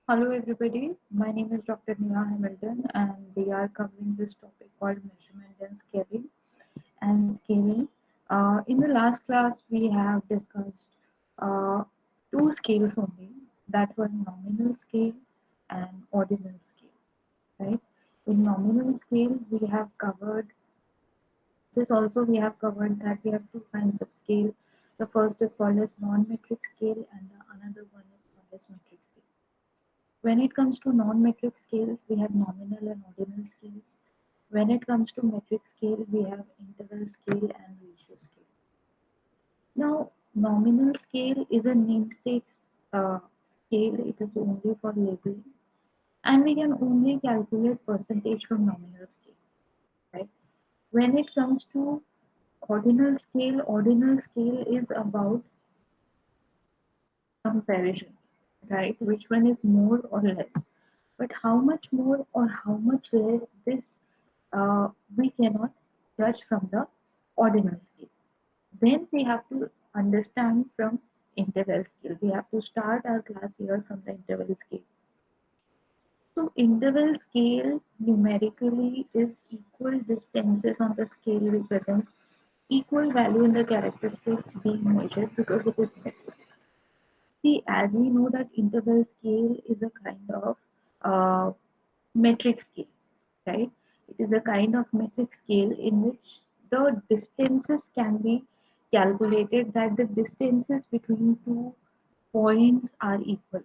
Hello everybody, my name is Dr. Neha Hamilton and we are covering this topic called measurement and scaling. In the last class, we have discussed uh, two scales only, that were nominal scale and ordinal scale, right? In nominal scale, we have covered this also. We have covered that we have two kinds of scale. The first is called as non-metric scale and the another one is called as metric scale. When it comes to non-metric scales, we have nominal and ordinal scales. When it comes to metric scale, we have interval scale and ratio scale. Now, nominal scale is a namesake scale. It is only for labeling, and we can only calculate percentage from nominal scale, right? When it comes to ordinal scale is about comparison, right? Which one is more or less? But how much more or how much less, this we cannot judge from the ordinal scale. Then we have to understand from interval scale. We have to start our class here from the interval scale. So interval scale numerically is equal distances on the scale represent equal value in the characteristics being measured because it is metric. See, as we know that interval scale is a kind of uh, metric scale, right? It is a kind of metric scale in which the distances can be calculated, that the distances between two points are equal,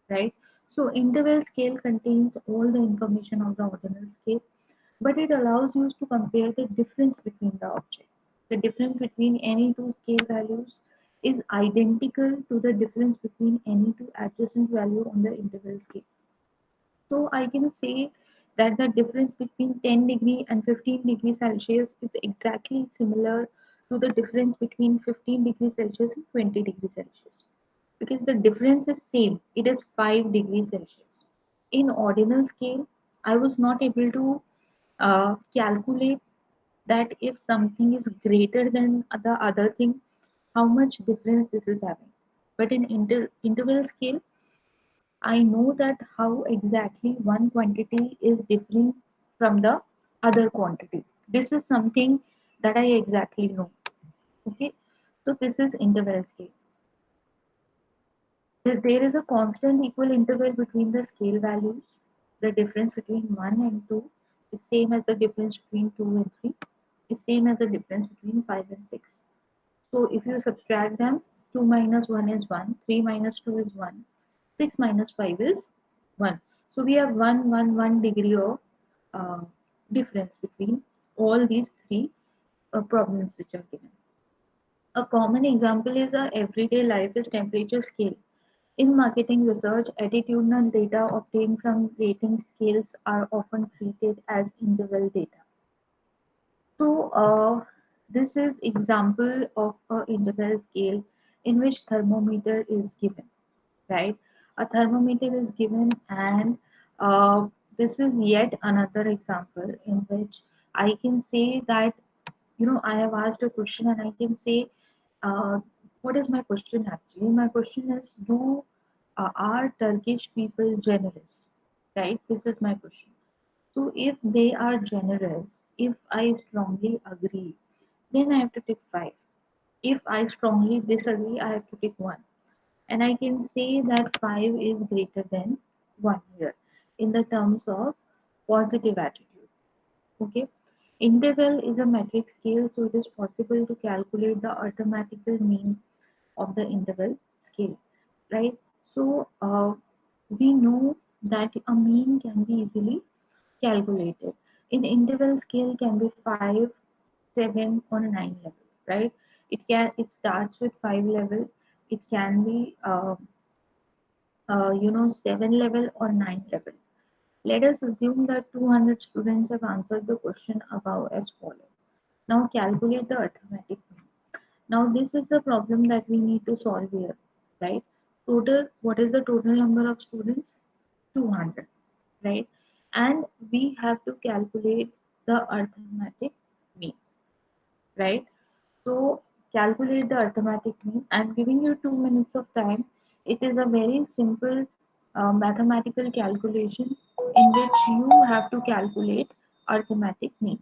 right? So interval scale contains all the information of the ordinal scale, but it allows you to compare the difference between the objects. The difference between any two scale values is identical to the difference between any two adjacent value on the interval scale. So I can say that the difference between 10 degree and 15 degrees Celsius is exactly similar to the difference between 15 degrees Celsius and 20 degrees Celsius, because the difference is same. It is 5 degrees Celsius. In ordinal scale, I was not able to calculate that if something is greater than the other thing, how much difference this is having. But in interval scale, I know that how exactly one quantity is different from the other quantity. This is something that I exactly know. Okay, so this is interval scale. There is a constant equal interval between the scale values. The difference between 1 and 2 is same as the difference between 2 and 3 is same as the difference between 5 and 6. So if you subtract them, 2 minus 1 is 1, 3 minus 2 is 1, 6 minus 5 is 1. So we have 1 degree of uh, difference between all these three problems which are given. A common example is a everyday life is temperature scale. In marketing research, attitudinal data obtained from rating scales are often treated as interval data. So, this is example of a interval scale in which thermometer is given, right? A thermometer is given, and uh, this is yet another example in which I can say that, I have asked a question and I can say, uh, what is my question actually? My question is, do are Turkish people generous? Right? This is my question. So if they are generous, if I strongly agree, then I have to take 5. If I strongly disagree, I have to take 1. And I can say that 5 is greater than 1 here in the terms of positive attitude. Okay. Interval is a metric scale, so it is possible to calculate the arithmetical mean of the interval scale, right? So we know that a mean can be easily calculated. In interval scale can be 5, 7 or 9 level, right? It starts with 5 level. It can be 7 level or 9 level. Let us assume that 200 students have answered the question above as follows. Now calculate the arithmetic mean. Now this is the problem that we need to solve here, right? What is the total number of students? 200, right? And we have to calculate the arithmetic mean, right? So calculate the arithmetic mean. I'm giving you 2 minutes of time. It is a very simple mathematical calculation in which you have to calculate arithmetic mean.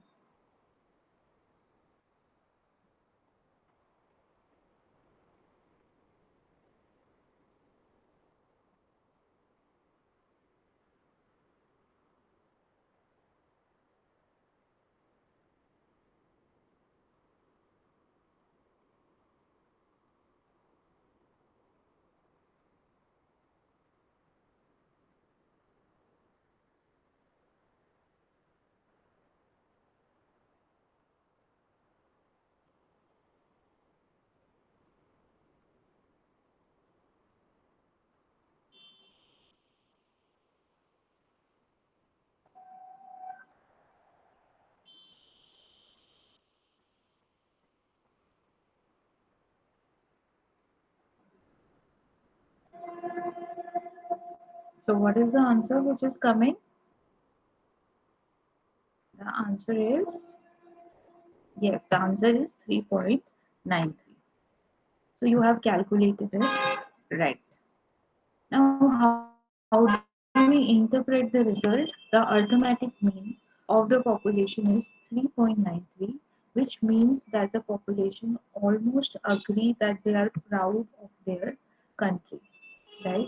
So what is the answer which is coming? The answer is yes, the answer is 3.93. So you have calculated it right. Now, how do we interpret the result? The arithmetic mean of the population is 3.93, which means that the population almost agree that they are proud of their country, right?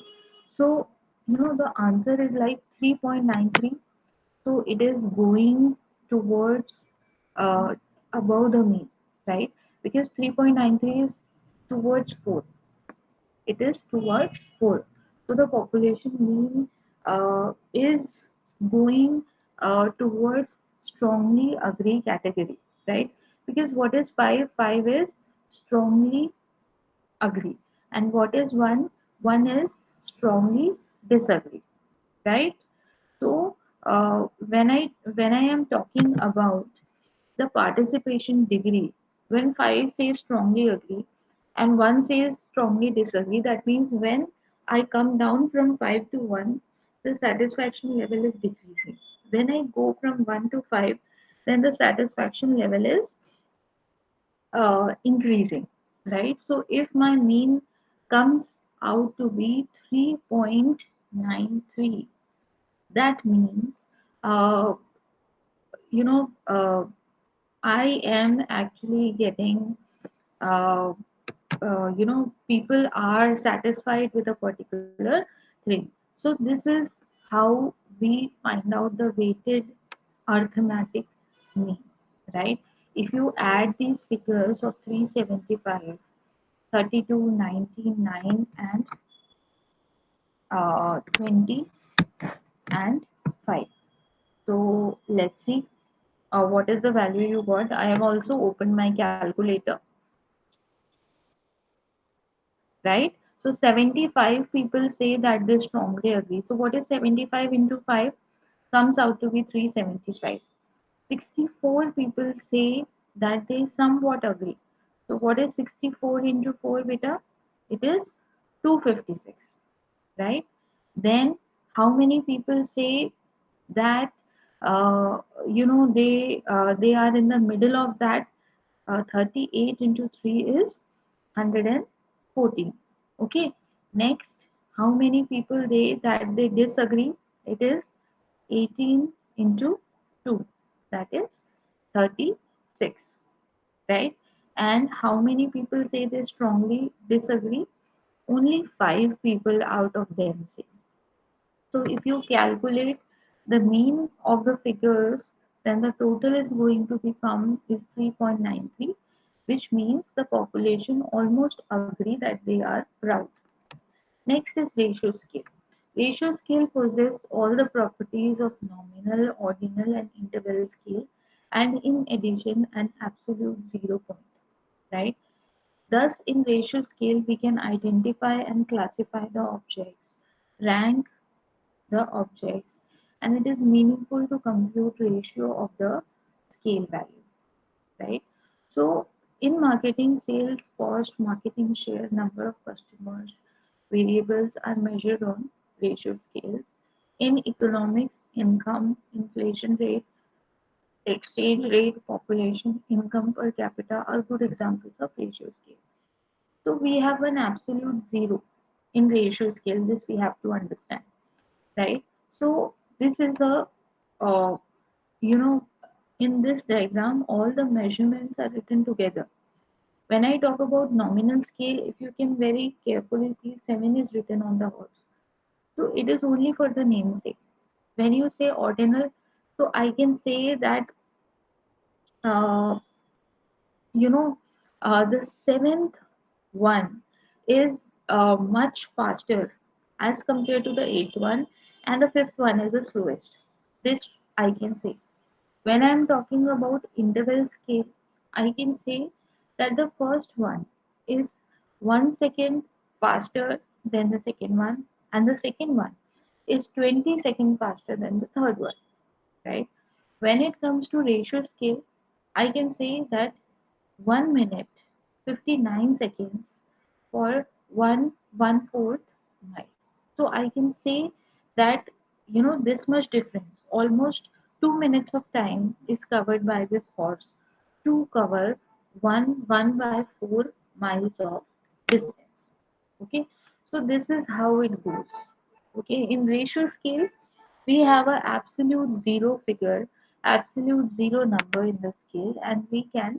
So, the answer is like 3.93. So it is going towards uh, above the mean, right? Because 3.93 is towards 4, it is towards 4. So the population mean is going towards strongly agree category, right? Because what is 5? 5 is strongly agree. And what is 1? 1 is strongly disagree, right? So when I am talking about the participation degree, when 5 says strongly agree and 1 says strongly disagree, that means when I come down from 5 to 1, the satisfaction level is decreasing. When I go from 1 to 5, then the satisfaction level is increasing, right? So if my mean comes out to be 3.93, that means uh, you know uh, I am actually getting uh, people are satisfied with a particular thing. So this is how we find out the weighted arithmetic mean, right? If you add these figures of 375, 32, 99, and 20 and 5. So let's see what is the value you got. I have also opened my calculator, right? So 75 people say that they strongly agree. So what is 75 into 5? Comes out to be 375. 64 people say that they somewhat agree. So what is 64 into 4 beta? It is 256, right? Then how many people say that they are in the middle of that? 38 into 3 is 114. Okay. Next, how many people they disagree? It is 18 into 2. That is 36. Right? And how many people say they strongly disagree? Only 5 people out of them say. So if you calculate the mean of the figures, then the total is going to become is 3.93, which means the population almost agree that they are proud. Next is ratio scale. Ratio scale possesses all the properties of nominal, ordinal, and interval scale, and in addition, an absolute 0 point. Right? Thus, in ratio scale, we can identify and classify the objects, rank the objects, and it is meaningful to compute ratio of the scale value, right? So in marketing, sales, cost, marketing share, number of customers, variables are measured on ratio scales. In economics, income, inflation rate, exchange rate, population, income per capita are good examples of ratio scale. So we have an absolute 0 in ratio scale. This we have to understand. right? So this is a, uh, you know, in this diagram, all the measurements are written together. When I talk about nominal scale, if you can very carefully see, 7 is written on the horse. So it is only for the namesake. When you say ordinal, so I can say that, uh, you know, the seventh one is much faster as compared to the eighth one, and the fifth one is the slowest. This I can say. When I'm talking about interval scale, I can say that the first one is 1 second faster than the second one, and the second one is 20 seconds faster than the third one, right? When it comes to ratio scale, I can say that 1 minute 59 seconds for one fourth mile. So I can say that, this much difference, almost 2 minutes of time is covered by this horse to cover one by 4 miles of distance. Okay, so this is how it goes. Okay, in ratio scale, we have a absolute zero figure, absolute zero number in the scale, and we can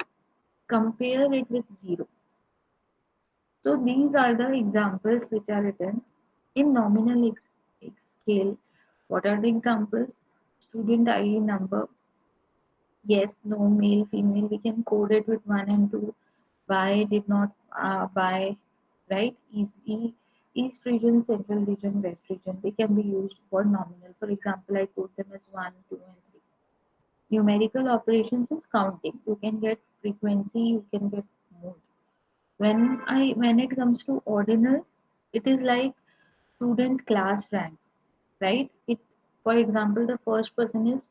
compare it with zero. So these are the examples which are written in nominal scale. What are the examples? Student ID number, yes, no, male, female. We can code it with one and two. Buy, did not buy, right? East region, central region, west region. They can be used for nominal. For example, I code them as one, two, and three. Numerical operations is counting. You can get frequency, you can get mode. When it comes to ordinal, it is like student class rank, right? It, for example, the first person is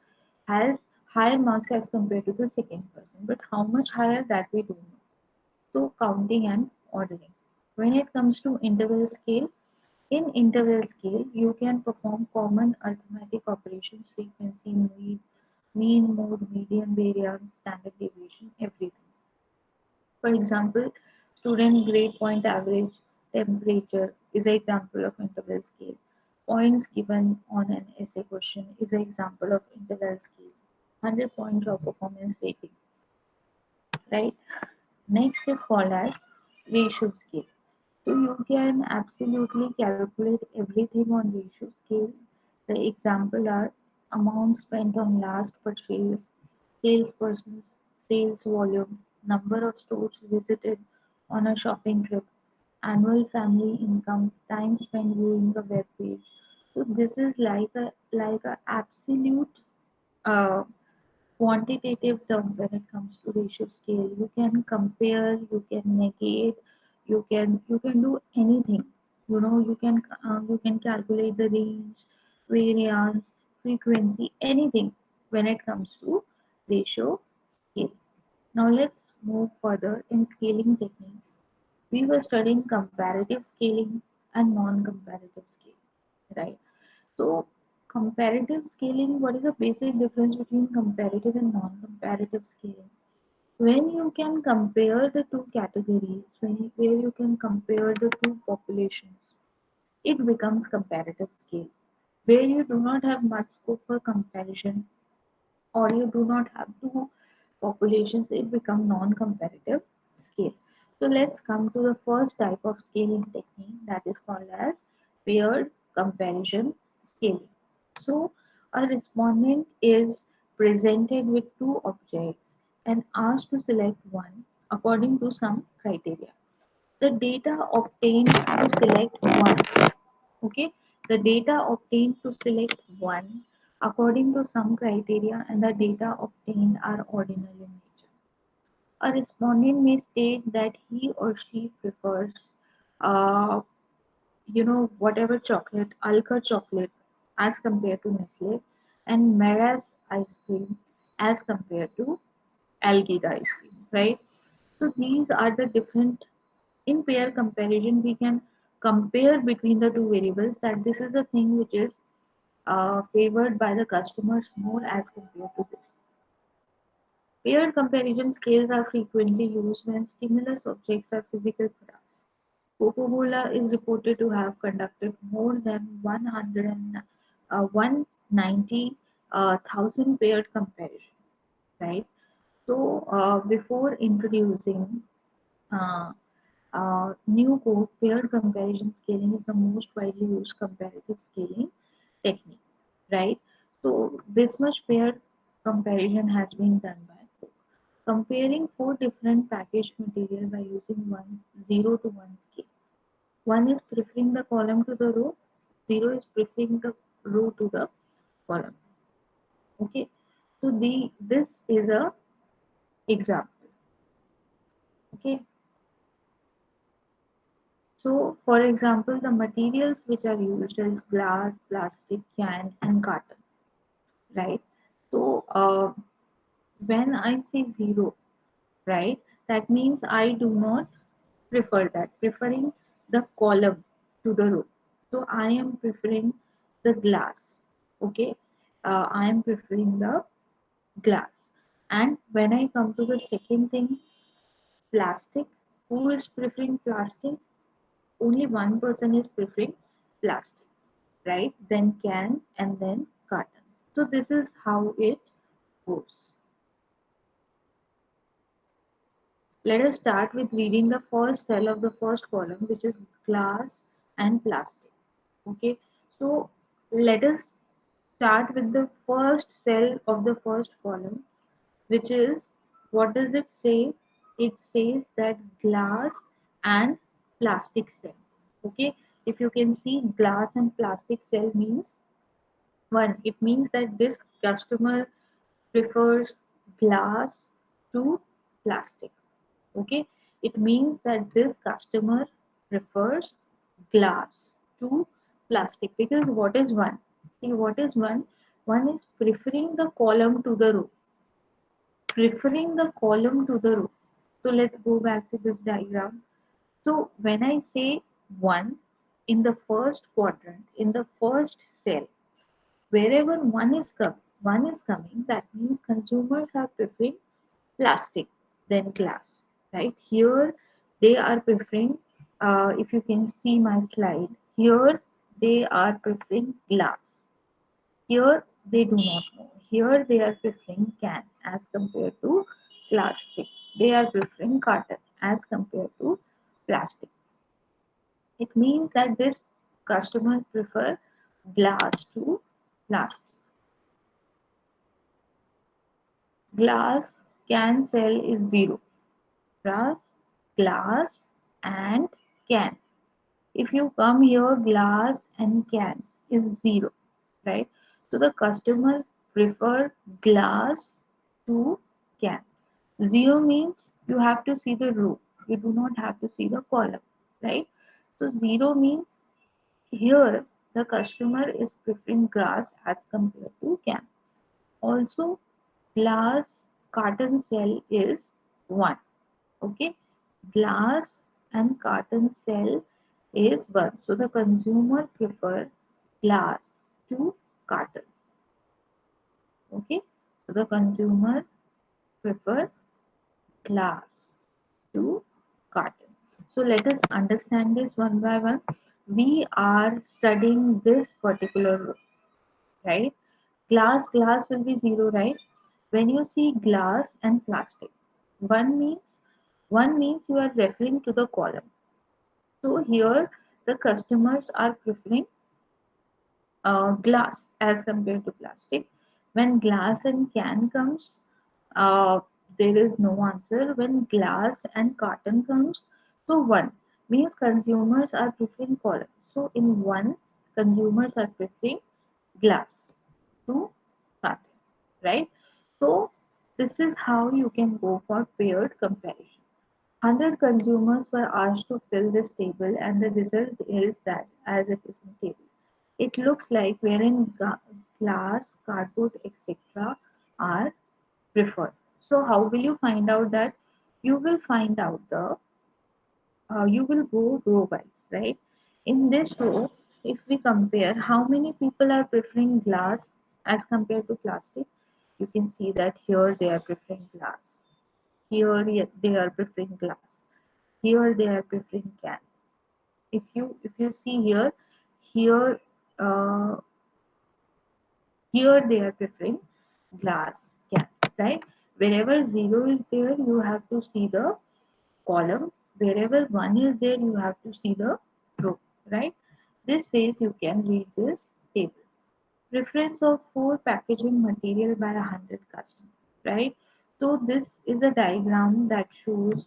has higher marks as compared to the second person, but how much higher, that we don't know. So counting and ordering. When it comes to interval scale, in interval scale you can perform common arithmetic operations, frequency, mean, mode, median, variance, standard deviation, everything. For example, student grade point average temperature is an example of interval scale. Points given on an essay question is an example of interval scale. 100 points of performance rating, right? Next is called as ratio scale. So you can absolutely calculate everything on ratio scale. The example are amount spent on last purchase, salespersons, sales volume, number of stores visited on a shopping trip, annual family income, time spent viewing the web page. So this is like a absolute uh, quantitative term when it comes to ratio scale. You can compare, you can negate, you can do anything. You can calculate the range, variance, frequency, anything when it comes to ratio scale. Now let's move further in scaling techniques. We were studying comparative scaling and non-comparative scaling, right? So, comparative scaling, what is the basic difference between comparative and non-comparative scaling? When you can compare the two categories, where you can compare the two populations, it becomes comparative scale. Where you do not have much scope for comparison, or you do not have two populations, it becomes non-comparative scale. So let's come to the first type of scaling technique, that is called as paired comparison scaling. So a respondent is presented with two objects and asked to select one according to some criteria. The data obtained to select one, okay, the data obtained to select one according to some criteria, and the data obtained are ordinal in nature. A respondent may state that he or she prefers, uh, whatever chocolate, Alka chocolate as compared to Nestle, and Maras ice cream as compared to Algida ice cream, right? So these are the different. In pair comparison, we can compare between the two variables, that this is the thing which is favored by the customers more as compared to this. Paired comparison scales are frequently used when stimulus objects are physical products. Coca-Cola is reported to have conducted more than 100 190,000 paired comparison, right? So before introducing uh, new code, paired comparison scaling is the most widely used comparative scaling technique, right? So this much paired comparison has been done by comparing four different packaged material by using 0 to 1 scale. One is preferring the column to the row, 0 is preferring the row to the column. Okay, so this is a example. Okay, so for example, the materials which are used is glass, plastic, can, and carton, right? So when I say 0, right, that means I do not prefer that, preferring the column to the row. So I am preferring the glass. Okay, I am preferring the glass. And when I come to the second thing, plastic, who is preferring plastic? Only one person is preferring plastic, right? Then can, and then carton. So this is how it goes. Let us start with reading the first cell of the first column, which is glass and plastic. Okay, so let us start with the first cell of the first column, which is, what does it say? It says that glass and plastic cell. Okay, if you can see, glass and plastic cell means one, it means that this customer prefers glass to plastic. Okay, it means that this customer prefers glass to plastic, because what is one? See, what is one? One is preferring the column to the row. Preferring the column to the row. So let's go back to this diagram. So when I say one, in the first quadrant, in the first cell, wherever one is coming, that means consumers are preferring plastic than glass, right? Here they are preferring, if you can see my slide, here they are preferring glass. Here they do not know. Here they are preferring can as compared to plastic. They are preferring carton as compared to plastic. It means that this customer prefer glass to plastic. Glass can sell is 0. Glass, glass and can. If you come here, glass and can is 0, right? So the customer prefer glass to can. 0 means you have to see the row. You do not have to see the column, right? So 0 means here the customer is preferring glass as compared to can. Also, glass carton cell is 1. Okay, glass and carton cell is 1. So the consumer prefer glass to carton. Okay, so the consumer prefer glass to carton. So let us understand this one by one. We are studying this particular row, right? Glass will be 0, right? When you see glass and plastic, one means one means you are referring to the column. So here the customers are preferring glass as compared to plastic. When glass and can comes, uh, there is no answer. When glass and carton comes, so one means consumers are preferring column. So in one, consumers are preferring glass to carton, right? So this is how you can go for paired comparison. 100 consumers were asked to fill this table, and the result is that as it is in table. It looks like wherein glass, cardboard, etc. are preferred. So how will you find out that? You will find out you will go row wise, right? In this row, if we compare how many people are preferring glass as compared to plastic, you can see that here they are preferring glass. Here they are preferring glass. Here they are preferring can. If you see here, here uh, Here they are preferring glass can, right? Wherever 0 is there, you have to see the column. Wherever 1 is there, you have to see the row, right? This way you can read this table. Preference of 4 packaging material by 100 customers, right? So this is a diagram that shows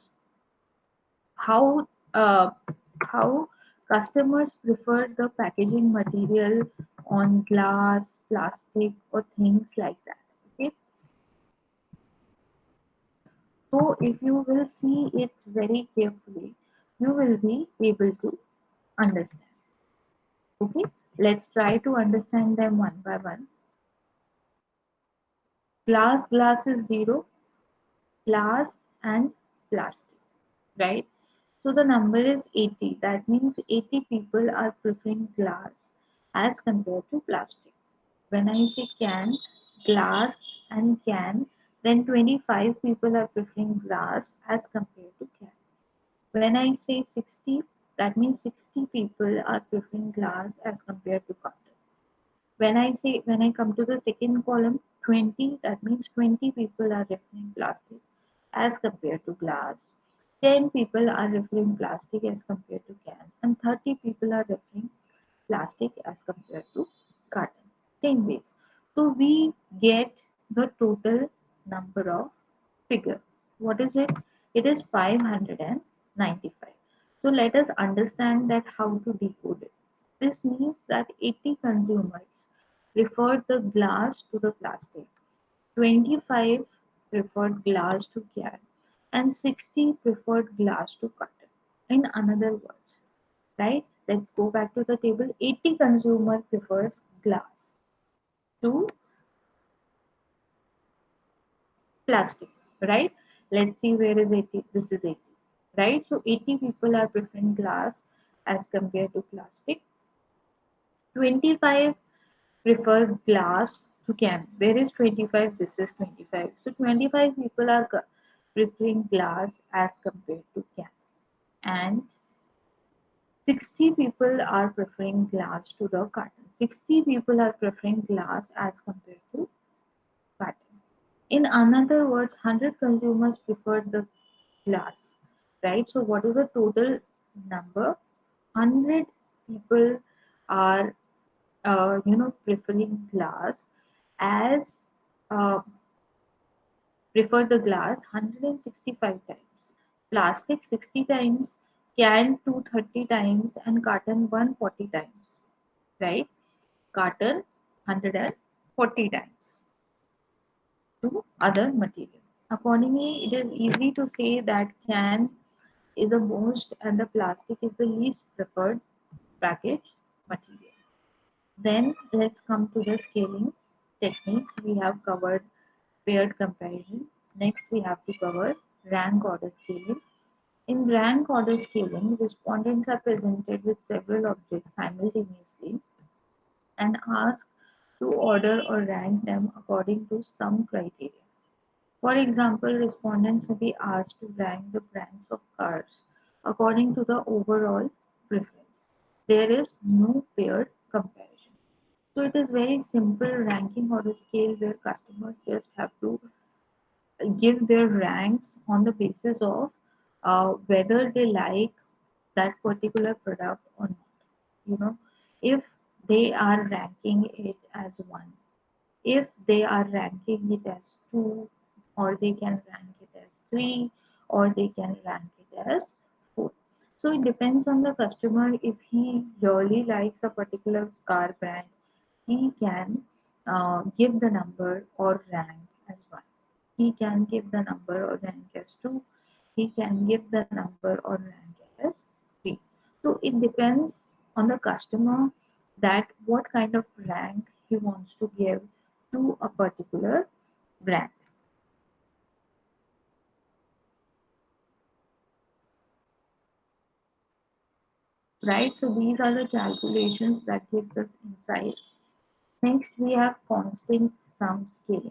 how how customers prefer the packaging material on glass, plastic, or things like that. Okay, so if you will see it very carefully, you will be able to understand. Okay, let's try to understand them one by one. Glass is 0, glass and plastic, right? So the number is 80. That means 80 people are preferring glass as compared to plastic. When I say can, glass and can, then 25 people are preferring glass as compared to can. When I say 60, that means 60 people are preferring glass as compared to cotton. When I come to the second column, 20, that means 20 people are referring plastic as compared to glass. 10 people are referring plastic as compared to can, and 30 people are referring plastic as compared to cotton. 10 ways. So we get the total number of figure. What is it? It is 595. So let us understand that how to decode it. This means that 80 consumers preferred the glass to the plastic, 25 preferred glass to can, and 60 preferred glass to cotton. In another words, right? Let's go back to the table. 80 consumer prefers glass to plastic, right? Let's see where is 80. This is 80, right? So 80 people are preferring glass as compared to plastic. 25 prefer glass to can. Where is 25? This is 25. So 25 people are preferring glass as compared to can. And 60 people are preferring glass to the carton. 60 people are preferring glass as compared to carton. In another words, 100 consumers preferred the glass, right? So what is the total number? 100 people are, preferring glass as uh, prefer the glass 165 times, plastic 60 times, can 230 times, and carton 140 times, right? Carton 140 times to other material. Accordingly, it is easy to say that can is the most and the plastic is the least preferred package material. Then let's come to the scaling techniques. We have covered paired comparison. Next, we have to cover rank order scaling. In rank order scaling, respondents are presented with several objects simultaneously and asked to order or rank them according to some criteria. For example, respondents may be asked to rank the brands of cars according to the overall preference. There is no paired comparison. So it is very simple ranking order scale where customers just have to give their ranks on the basis of whether they like that particular product or not. You know, if they are ranking it as one, if they are ranking it as two, or they can rank it as three, or they can rank it as four. So it depends on the customer. If he really likes a particular car brand, he can give the number or rank as one. He can give the number or rank as two. He can give the number or rank as three. So it depends on the customer that what kind of rank he wants to give to a particular brand, right? So these are the calculations that gives us insights. Next, we have constant sum scaling.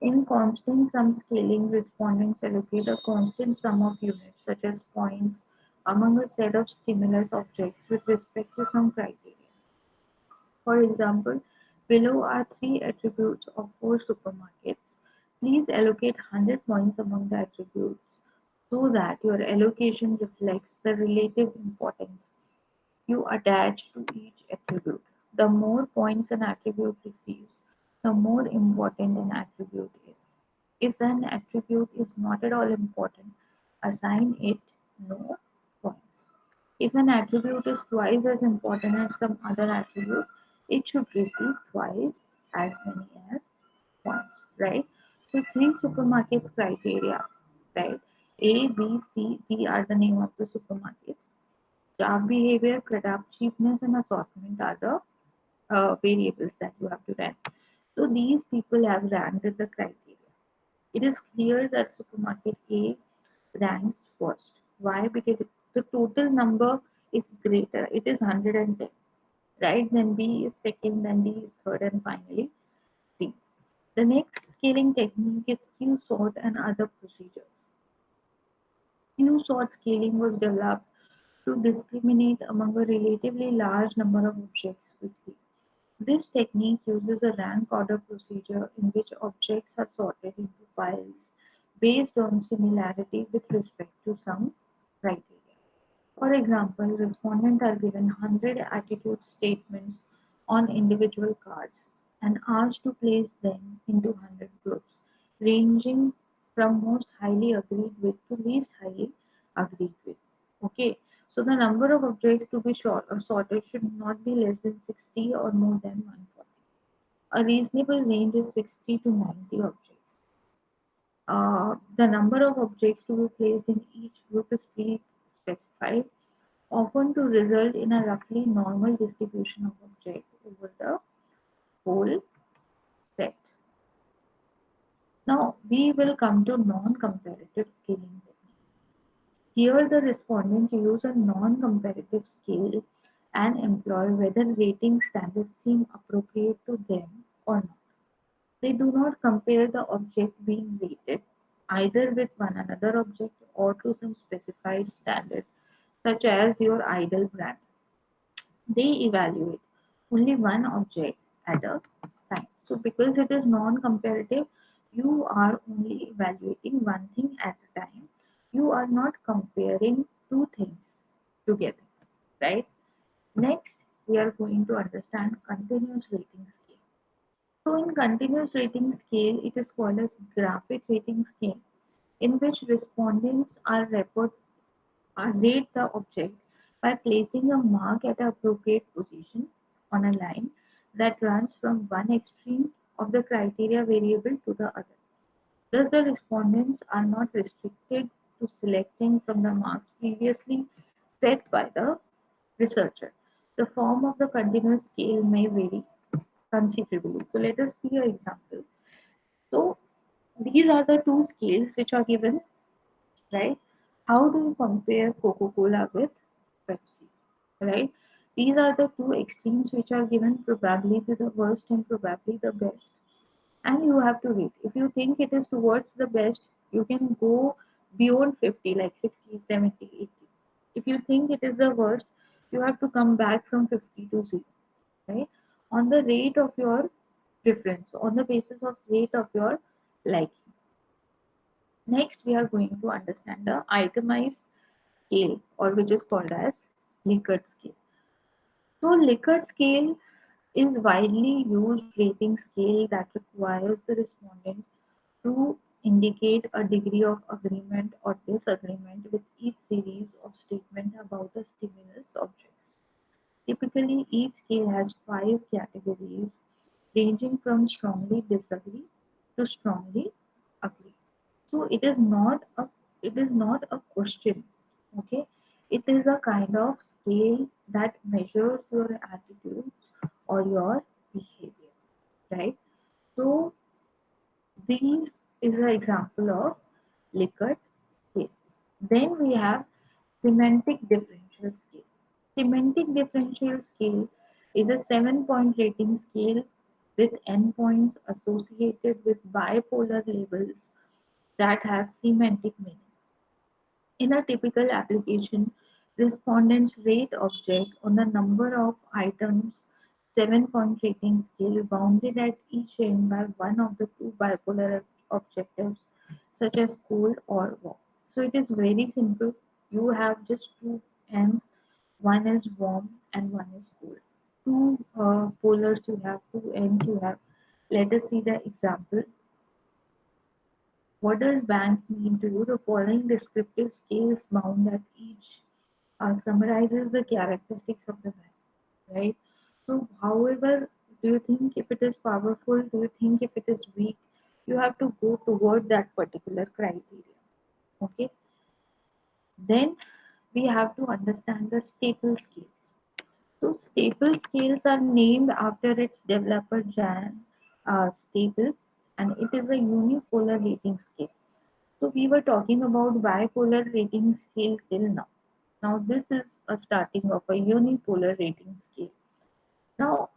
In constant sum scaling, respondents allocate a constant sum of units, such as points, among a set of stimulus objects with respect to some criteria. For example, Below are three attributes of four supermarkets. Please allocate 100 points among the attributes so that your allocation reflects the relative importance you attach to each attribute. The more points an attribute receives, the more important an attribute is. If an attribute is not at all important, assign it no points. If an attribute is twice as important as some other attribute, it should receive twice as many as points, right? So three supermarkets criteria, right? A, B, C, D are the name of the supermarkets. Job behavior, product cheapness, and assortment are the variables that you have to rank. So these people have ranked the criteria. It is clear that supermarket A ranks first. Why? Because the total number is greater. It is 110, right? Then B is second, then D is third, and finally C. The next scaling technique is Q sort and other procedures. Q sort scaling was developed to discriminate among a relatively large number of objects quickly. This technique uses a rank order procedure in which objects are sorted into piles based on similarity with respect to some criteria. For example, respondents are given 100 attitude statements on individual cards and asked to place them into 100 groups, ranging from most highly agreed with to least highly agreed with. Okay, so the number of objects to be sorted should not be less than 60 or more than 140. A reasonable range is 60 to 90 objects. The number of objects to be placed in each group is pre-specified, often to result in a roughly normal distribution of objects over the whole set. Now we will come to non-comparative scaling technique. Here the respondents use a non-comparative scale and employ whether rating standards seem appropriate to them or not. They do not compare the object being rated either with one another object or to some specified standard, such as your idle brand. They evaluate only one object at a time. So, because it is non comparative, you are only evaluating one thing at a time. You are not comparing two things together, right? Next, we are going to understand continuous rating scale. So in continuous rating scale, it is called as graphic rating scale, in which respondents rate the object by placing a mark at an appropriate position on a line that runs from one extreme of the criteria variable to the other. Thus, the respondents are not restricted to selecting from the marks previously set by the researcher. The form of the continuous scale may vary considerably. So let us see an example. So these are the two scales which are given, right? How do you compare Coca-Cola with Pepsi, right? These are the two extremes which are given, probably the worst and probably the best. And you have to rate. If you think it is towards the best, you can go beyond 50, like 60, 70, 80. If you think it is the worst, you have to come back from 50 to 0, right? On the rate of your preference, on the basis of rate of your liking. Next, we are going to understand the itemized scale, or which is called as Likert scale. So, Likert scale is widely used rating scale that requires the respondent to indicate a degree of agreement or disagreement with each series of statements about the stimulus objects. Typically, each scale has five categories ranging from strongly disagree to strongly agree. So it is not a question, okay? It is a kind of scale that measures your attitudes or your behavior, right? So these is an example of Likert scale. Then we have semantic differential scale. Semantic differential scale is a 7-point rating scale with endpoints associated with bipolar labels that have semantic meaning. In a typical application, respondents rate object on the number of items 7-point rating scale bounded at each end by one of the two bipolar objectives, such as cold or warm. So it is very simple. You have just two ends, one is warm and one is cold. Two polars you have, two ends you have. Let us see the example. What does bank mean to you? The following descriptive scales bound at each summarizes the characteristics of the bank, right? So, however, do you think if it is powerful? Do you think if it is weak? You have to go toward that particular criteria. Okay. Then we have to understand the staple scales. So, staple scales are named after its developer Jan Staple, and it is a unipolar rating scale. So we were talking about bipolar rating scale till now. Now this is a starting of a unipolar rating scale. Now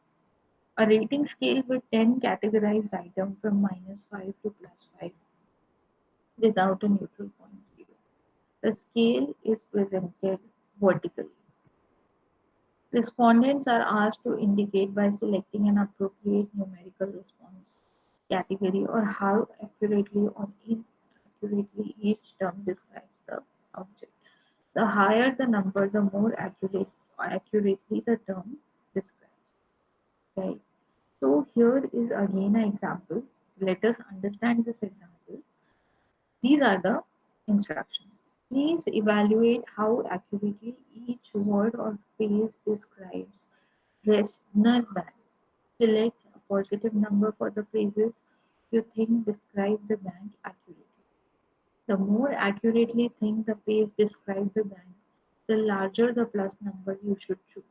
a rating scale with 10 categorized items from -5 to +5 without a neutral point zero. The scale is presented vertically. Respondents are asked to indicate by selecting an appropriate numerical response category or how accurately or inaccurately each term describes the object. The higher the number, the more accurately the term describes. Right. So here is again an example. Let us understand this example. These are the instructions. Please evaluate how accurately each word or phrase describes Resner band. Select a positive number for the phrases you think describe the band accurately. The more accurately think the page describes the band, the larger the plus number you should choose.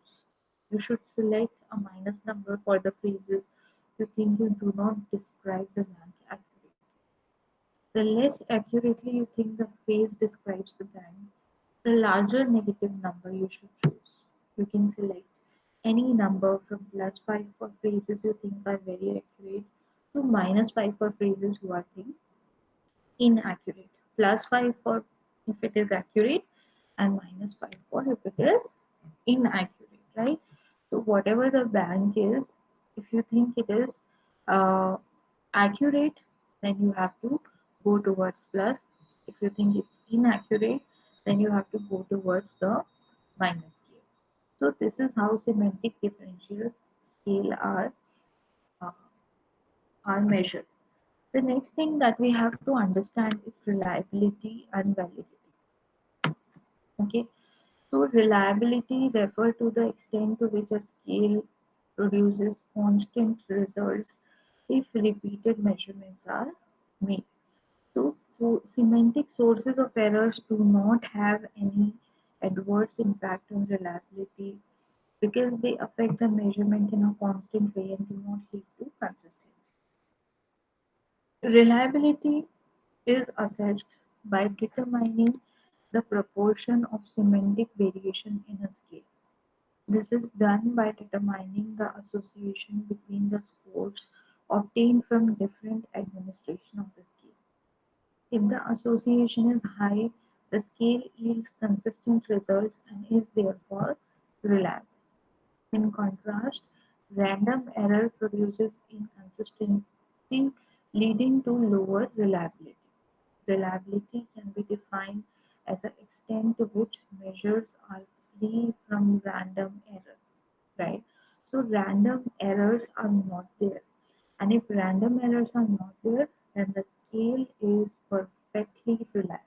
You should select a minus number for the phrases you think you do not describe the band accurately. The less accurately you think the phrase describes the band, the larger negative number you should choose. You can select any number from +5 for phrases you think are very accurate to -5 for phrases you are think inaccurate. +5 for if it is accurate and -5 for if it is inaccurate, right? So whatever the bank is, if you think it is uh, accurate, then you have to go towards plus. If you think it's inaccurate, then you have to go towards the minus scale. So this is how semantic differential scale uh, are measured. The next thing that we have to understand is reliability and validity. Okay, so reliability refer to the extent to which a scale produces constant results if repeated measurements are made. So semantic sources of errors do not have any adverse impact on reliability because they affect the measurement in a constant way and do not lead to consistency. Reliability is assessed by determining the proportion of semantic variation in a scale. This is done by determining the association between the scores obtained from different administration of the scale. If the association is high, the scale yields consistent results and is therefore reliable. In contrast, random error produces inconsistency leading to lower reliability. Reliability can be defined as the extent to which measures are free from random error, right? So random errors are not there. And if random errors are not there, then the scale is perfectly reliable.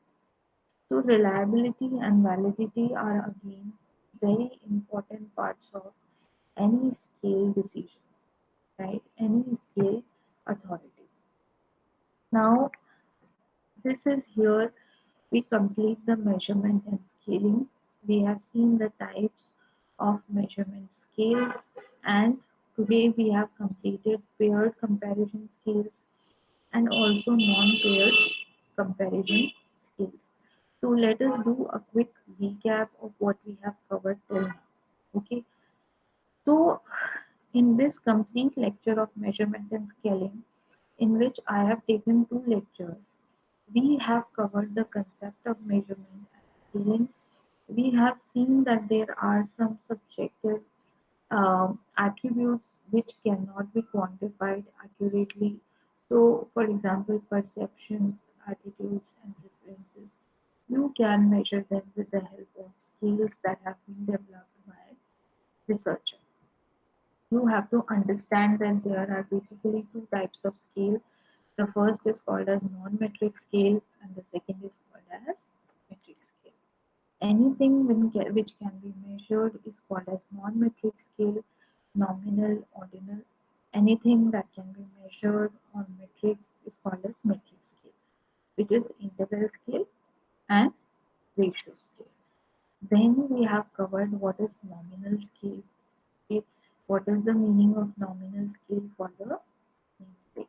So reliability and validity are again very important parts of any scale decision, right? Any scale authority. Now, this is here we complete the measurement and scaling. We have seen the types of measurement scales, and today we have completed paired comparison scales and also non-paired comparison scales. So let us do a quick recap of what we have covered till now. Okay, so in this complete lecture of measurement and scaling, in which I have taken two lectures, we have covered the concept of measurement and scaling. We have seen that there are some subjective attributes which cannot be quantified accurately. So, for example, perceptions, attitudes, and preferences. You can measure them with the help of scales that have been developed by researchers. You have to understand that there are basically two types of scale. The first is called as non-metric scale, and the second is called as metric scale. Anything which can be measured is called as non-metric scale, nominal, ordinal. Anything that can be measured on metric is called as metric scale, which is integral scale and ratio scale. Then we have covered what is nominal scale. Okay, what is the meaning of nominal scale for the namesake?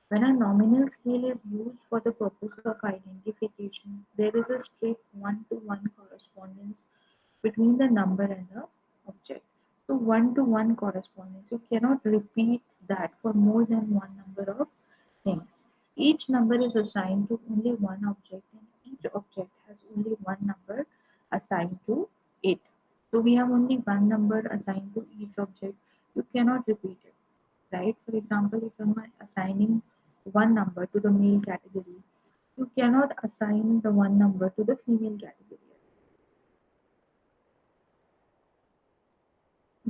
When a nominal scale is used for the purpose of identification, there is a strict one-to-one correspondence between the number and the object. So one-to-one correspondence, you cannot repeat that for more than one number of things. Each number is assigned to only one object and each object has only one number assigned to it. So we have only one number assigned to each object. You cannot repeat it, right? For example, if I'm assigning one number to the male category, you cannot assign the one number to the female category.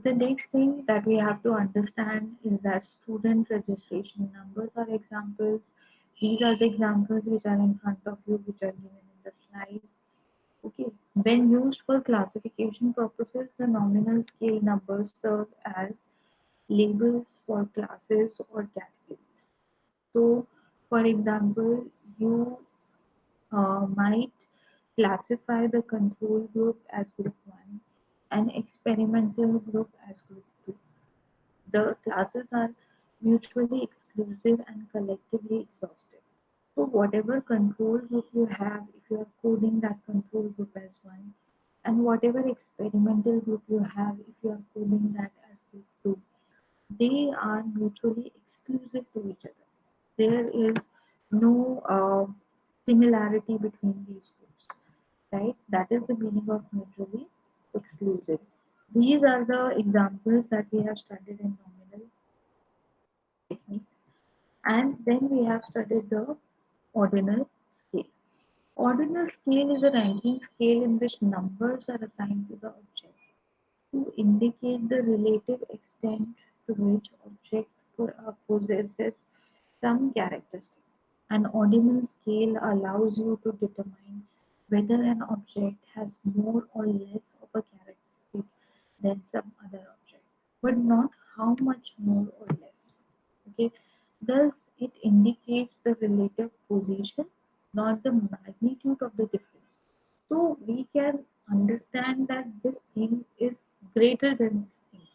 The next thing that we have to understand is that student registration numbers are examples. These are the examples which are in front of you, which are given in the slide. Okay. When used for classification purposes, the nominal scale numbers serve as labels for classes or categories. So, for example, you might classify the control group as group 1 and experimental group as group 2. The classes are mutually exclusive and collectively exhaustive. So whatever control group you have, if you are coding that control group as 1, and whatever experimental group you have, if you are coding that as group 2, they are mutually exclusive to each other. There is no similarity between these groups, right? That is the meaning of mutually exclusive. These are the examples that we have studied in nominal technique. And then we have studied the ordinal scale. Ordinal scale is a ranking scale in which numbers are assigned to the objects to indicate the relative extent to which object possesses some characteristic. An ordinal scale allows you to determine whether an object has more or less of a characteristic than some other object, but not how much more or less. Okay, thus it indicates the relative position, not the magnitude of the difference. So we can understand that this thing is greater than this thing.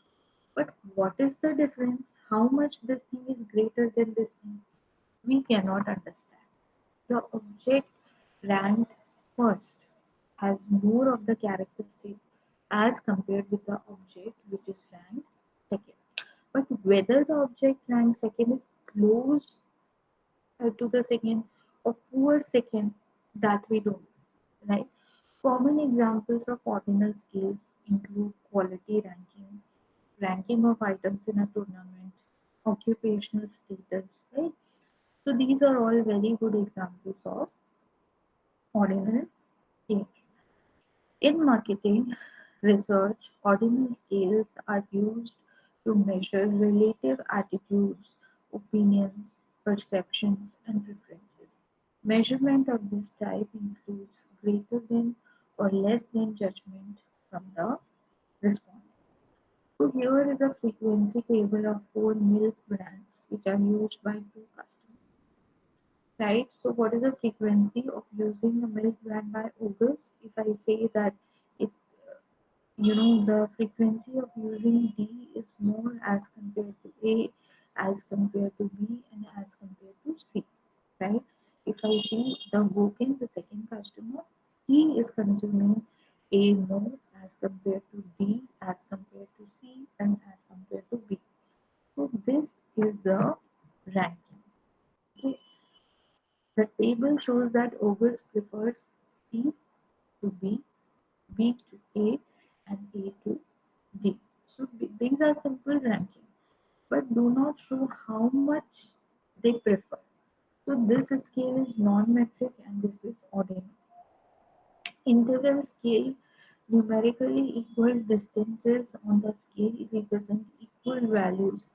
But what is the difference? How much this thing is greater than this thing? We cannot understand. The object ranked first has more of the characteristic as compared with the object which is ranked second. But whether the object ranked second is close to the second or poor second, that we don't know, right? Common examples of ordinal scales include quality ranking, ranking of items in a tournament, occupational status, right? So these are all very good examples of ordinal scales. In marketing research, ordinal scales are used to measure relative attitudes, opinions, perceptions, and preferences. Measurement of this type includes greater than or less than judgment from the respondent. So here is a frequency table of 4 milk brands which are used by two customers. Right? So what is the frequency of using the milk brand by August? If I say that it, the frequency of using D is more as compared to A, as compared to B, and as compared to C, right? If I see the Woken, the second customer, he is consuming A more as compared to D, as compared to C, and as compared to B. So this is the ranking. Okay. The table shows that August prefers C to B, B to A, and A to D. So these are simple ranking, but do not show how much they prefer. So this scale is non-metric and this is ordinal. Interval scale numerically equal distances on the scale represent equal values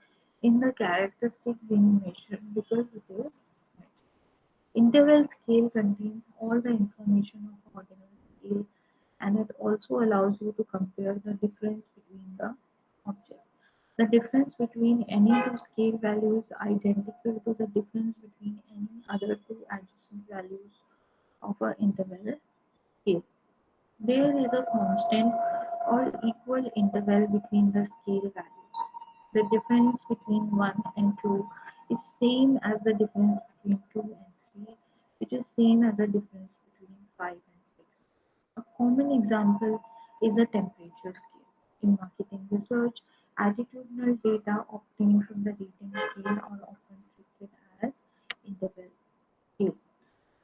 in the characteristic being measured because it is metric. Interval scale contains all the information of ordinal scale and it also allows you to compare the difference between the objects. The difference between any two scale values is identical to the difference between any other two adjacent values of an interval scale. There is a constant or equal interval between the scale values. The difference between 1 and 2 is same as the difference between 2 and 3, which is same as the difference between 5 and 6. A common example is a temperature scale. In marketing research, attitudinal data obtained from the rating scale are often treated as interval scale.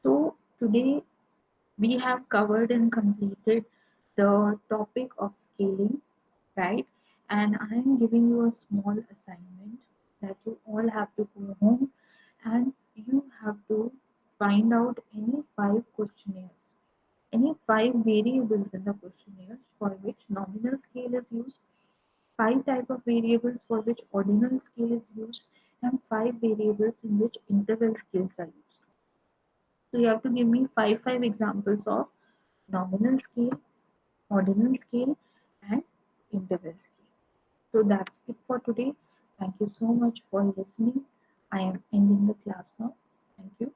So today we have covered and completed the topic of scaling, right? And I am giving you a small assignment that you all have to go home and you have to find out any five questionnaires, any five variables in the questionnaire for which nominal scale is used, five type of variables for which ordinal scale is used, and five variables in which interval scales are used. So you have to give me five examples of nominal scale, ordinal scale, and interval scale. So that's it for today. Thank you so much for listening. I am ending the class now. Thank you.